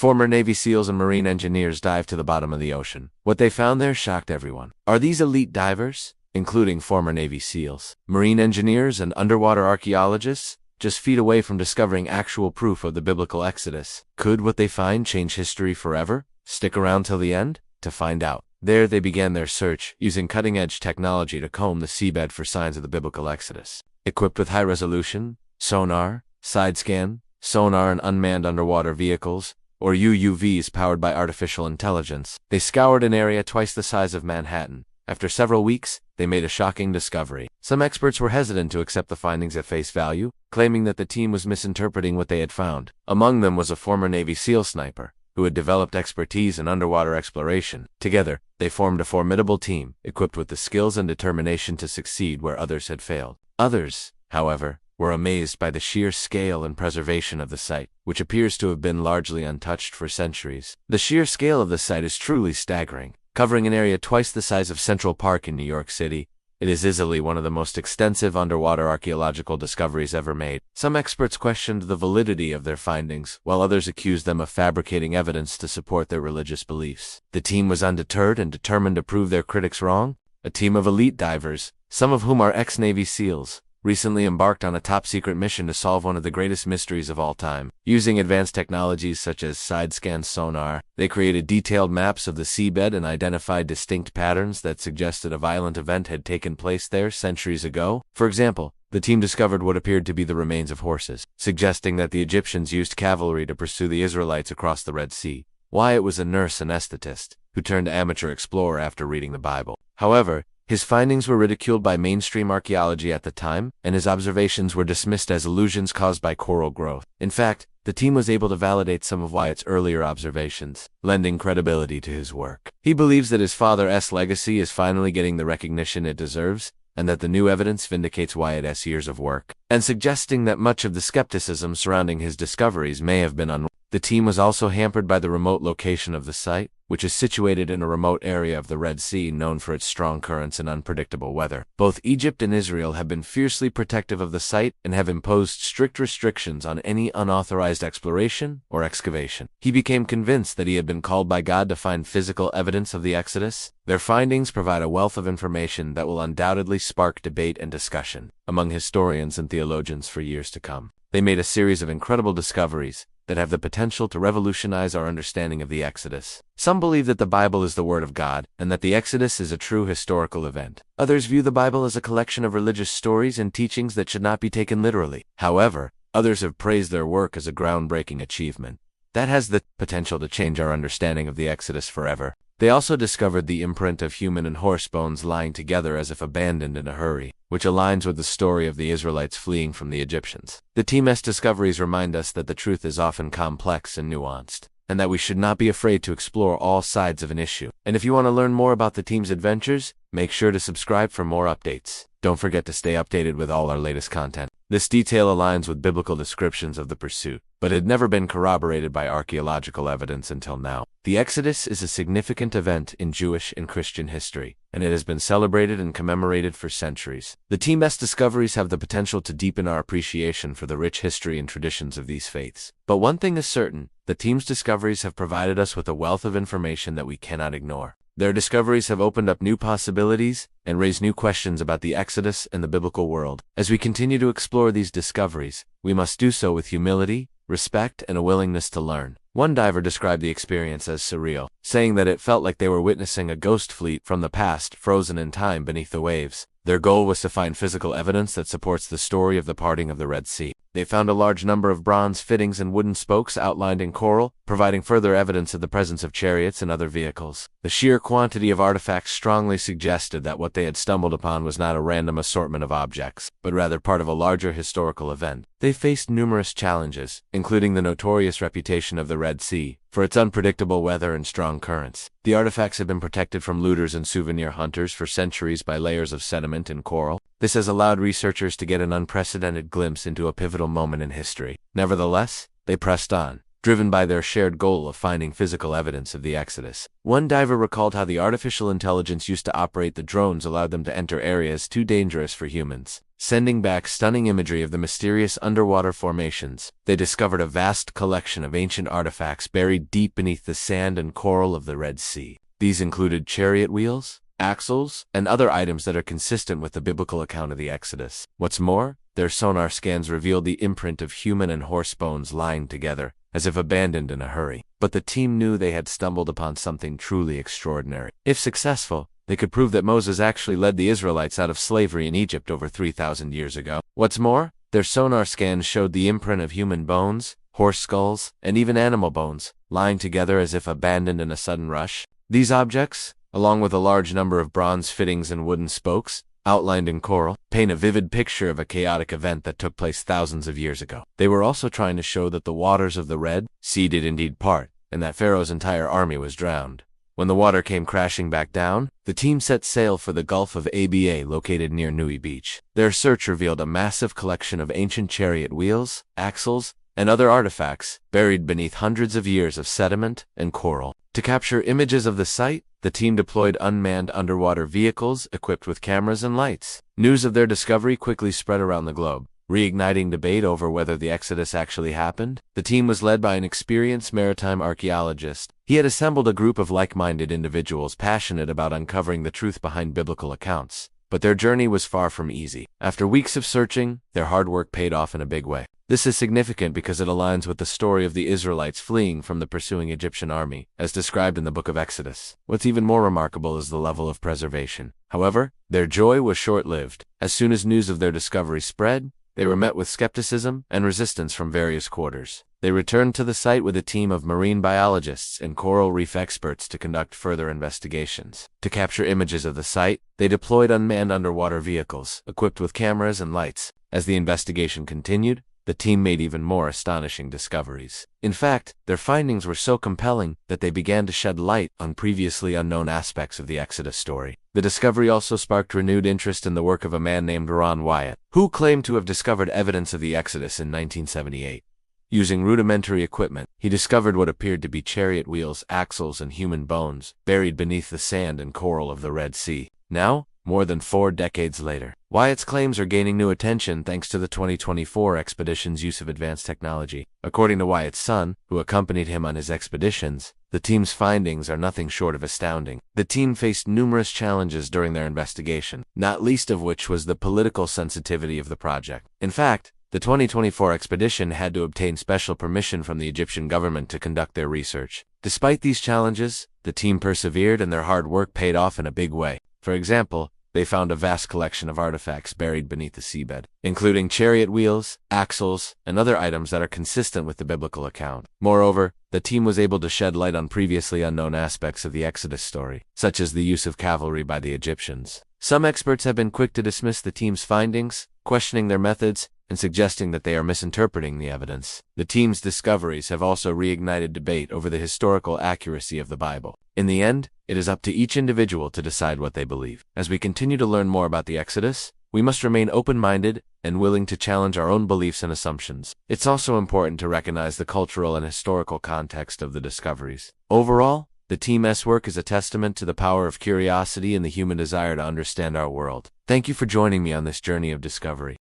Former Navy SEALs and Marine engineers dived to the bottom of the ocean. What they found there shocked everyone. Are these elite divers, including former Navy SEALs, Marine engineers, and underwater archaeologists, just feet away from discovering actual proof of the biblical Exodus? Could what they find change history forever? Stick around till the end to find out. There they began their search, using cutting-edge technology to comb the seabed for signs of the biblical Exodus. Equipped with high-resolution, sonar, side-scan, sonar, and unmanned underwater vehicles, or UUVs powered by artificial intelligence, they scoured an area twice the size of Manhattan. After several weeks, they made a shocking discovery. Some experts were hesitant to accept the findings at face value, claiming that the team was misinterpreting what they had found. Among them was a former Navy SEAL sniper, who had developed expertise in underwater exploration. Together, they formed a formidable team, equipped with the skills and determination to succeed where others had failed. Others, however, were amazed by the sheer scale and preservation of the site, which appears to have been largely untouched for centuries. The sheer scale of the site is truly staggering. Covering an area twice the size of Central Park in New York City, it is easily one of the most extensive underwater archaeological discoveries ever made. Some experts questioned the validity of their findings, while others accused them of fabricating evidence to support their religious beliefs. The team was undeterred and determined to prove their critics wrong. A team of elite divers, some of whom are ex-Navy SEALs, recently embarked on a top-secret mission to solve one of the greatest mysteries of all time. Using advanced technologies such as side-scan sonar, they created detailed maps of the seabed and identified distinct patterns that suggested a violent event had taken place there centuries ago. For example, the team discovered what appeared to be the remains of horses, suggesting that the Egyptians used cavalry to pursue the Israelites across the Red Sea. Wyatt was a nurse anesthetist who turned amateur explorer after reading the Bible. However, his findings were ridiculed by mainstream archaeology at the time, and his observations were dismissed as illusions caused by coral growth. In fact, the team was able to validate some of Wyatt's earlier observations, lending credibility to his work. He believes that his father's legacy is finally getting the recognition it deserves, and that the new evidence vindicates Wyatt's years of work, and suggesting that much of the skepticism surrounding his discoveries may have been unwarranted. The team was also hampered by the remote location of the site, which is situated in a remote area of the Red Sea known for its strong currents and unpredictable weather. Both Egypt and Israel have been fiercely protective of the site and have imposed strict restrictions on any unauthorized exploration or excavation. He became convinced that he had been called by God to find physical evidence of the Exodus. Their findings provide a wealth of information that will undoubtedly spark debate and discussion among historians and theologians for years to come. They made a series of incredible discoveries that have the potential to revolutionize our understanding of the Exodus. Some believe that the Bible is the Word of God, and that the Exodus is a true historical event. Others view the Bible as a collection of religious stories and teachings that should not be taken literally. However, others have praised their work as a groundbreaking achievement that has the potential to change our understanding of the Exodus forever. They also discovered the imprint of human and horse bones lying together as if abandoned in a hurry, which aligns with the story of the Israelites fleeing from the Egyptians. The team's discoveries remind us that the truth is often complex and nuanced, and that we should not be afraid to explore all sides of an issue. And if you want to learn more about the team's adventures, make sure to subscribe for more updates. Don't forget to stay updated with all our latest content. This detail aligns with biblical descriptions of the pursuit, but had never been corroborated by archaeological evidence until now. The Exodus is a significant event in Jewish and Christian history, and it has been celebrated and commemorated for centuries. The team's discoveries have the potential to deepen our appreciation for the rich history and traditions of these faiths. But one thing is certain, the team's discoveries have provided us with a wealth of information that we cannot ignore. Their discoveries have opened up new possibilities and raised new questions about the Exodus and the biblical world. As we continue to explore these discoveries, we must do so with humility, respect, and a willingness to learn. One diver described the experience as surreal, saying that it felt like they were witnessing a ghost fleet from the past frozen in time beneath the waves. Their goal was to find physical evidence that supports the story of the parting of the Red Sea. They found a large number of bronze fittings and wooden spokes outlined in coral, providing further evidence of the presence of chariots and other vehicles. The sheer quantity of artifacts strongly suggested that what they had stumbled upon was not a random assortment of objects, but rather part of a larger historical event. They faced numerous challenges, including the notorious reputation of the Red Sea for its unpredictable weather and strong currents. The artifacts have been protected from looters and souvenir hunters for centuries by layers of sediment and coral. This has allowed researchers to get an unprecedented glimpse into a pivotal moment in history. Nevertheless, they pressed on, driven by their shared goal of finding physical evidence of the Exodus. One diver recalled how the artificial intelligence used to operate the drones allowed them to enter areas too dangerous for humans, sending back stunning imagery of the mysterious underwater formations. They discovered a vast collection of ancient artifacts buried deep beneath the sand and coral of the Red Sea. These included chariot wheels, axles, and other items that are consistent with the biblical account of the Exodus. What's more, their sonar scans revealed the imprint of human and horse bones lying together, as if abandoned in a hurry. But the team knew they had stumbled upon something truly extraordinary. If successful, they could prove that Moses actually led the Israelites out of slavery in Egypt over 3,000 years ago. What's more, their sonar scans showed the imprint of human bones, horse skulls, and even animal bones, lying together as if abandoned in a sudden rush. These objects, along with a large number of bronze fittings and wooden spokes, outlined in coral, paint a vivid picture of a chaotic event that took place thousands of years ago. They were also trying to show that the waters of the Red Sea did indeed part, and that Pharaoh's entire army was drowned. When the water came crashing back down, the team set sail for the Gulf of Aba located near Nui Beach. Their search revealed a massive collection of ancient chariot wheels, axles, and other artifacts buried beneath hundreds of years of sediment and coral. To capture images of the site, the team deployed unmanned underwater vehicles equipped with cameras and lights. News of their discovery quickly spread around the globe, reigniting debate over whether the Exodus actually happened. The team was led by an experienced maritime archaeologist. He had assembled a group of like-minded individuals passionate about uncovering the truth behind biblical accounts. But their journey was far from easy. After weeks of searching, their hard work paid off in a big way. This is significant because it aligns with the story of the Israelites fleeing from the pursuing Egyptian army, as described in the book of Exodus. What's even more remarkable is the level of preservation. However, their joy was short-lived. As soon as news of their discovery spread, they were met with skepticism and resistance from various quarters. They returned to the site with a team of marine biologists and coral reef experts to conduct further investigations. To capture images of the site, they deployed unmanned underwater vehicles, equipped with cameras and lights. As the investigation continued, the team made even more astonishing discoveries. In fact, their findings were so compelling that they began to shed light on previously unknown aspects of the Exodus story. The discovery also sparked renewed interest in the work of a man named Ron Wyatt, who claimed to have discovered evidence of the Exodus in 1978. Using rudimentary equipment, he discovered what appeared to be chariot wheels, axles, and human bones, buried beneath the sand and coral of the Red Sea. Now, more than 4 decades later, Wyatt's claims are gaining new attention thanks to the 2024 expedition's use of advanced technology. According to Wyatt's son, who accompanied him on his expeditions, the team's findings are nothing short of astounding. The team faced numerous challenges during their investigation, not least of which was the political sensitivity of the project. In fact, the 2024 expedition had to obtain special permission from the Egyptian government to conduct their research. Despite these challenges, the team persevered and their hard work paid off in a big way. For example, they found a vast collection of artifacts buried beneath the seabed, including chariot wheels, axles, and other items that are consistent with the biblical account. Moreover, the team was able to shed light on previously unknown aspects of the Exodus story, such as the use of cavalry by the Egyptians. Some experts have been quick to dismiss the team's findings, questioning their methods, and suggesting that they are misinterpreting the evidence. The team's discoveries have also reignited debate over the historical accuracy of the Bible. In the end, it is up to each individual to decide what they believe. As we continue to learn more about the Exodus, we must remain open-minded and willing to challenge our own beliefs and assumptions. It's also important to recognize the cultural and historical context of the discoveries. Overall, the team's work is a testament to the power of curiosity and the human desire to understand our world. Thank you for joining me on this journey of discovery.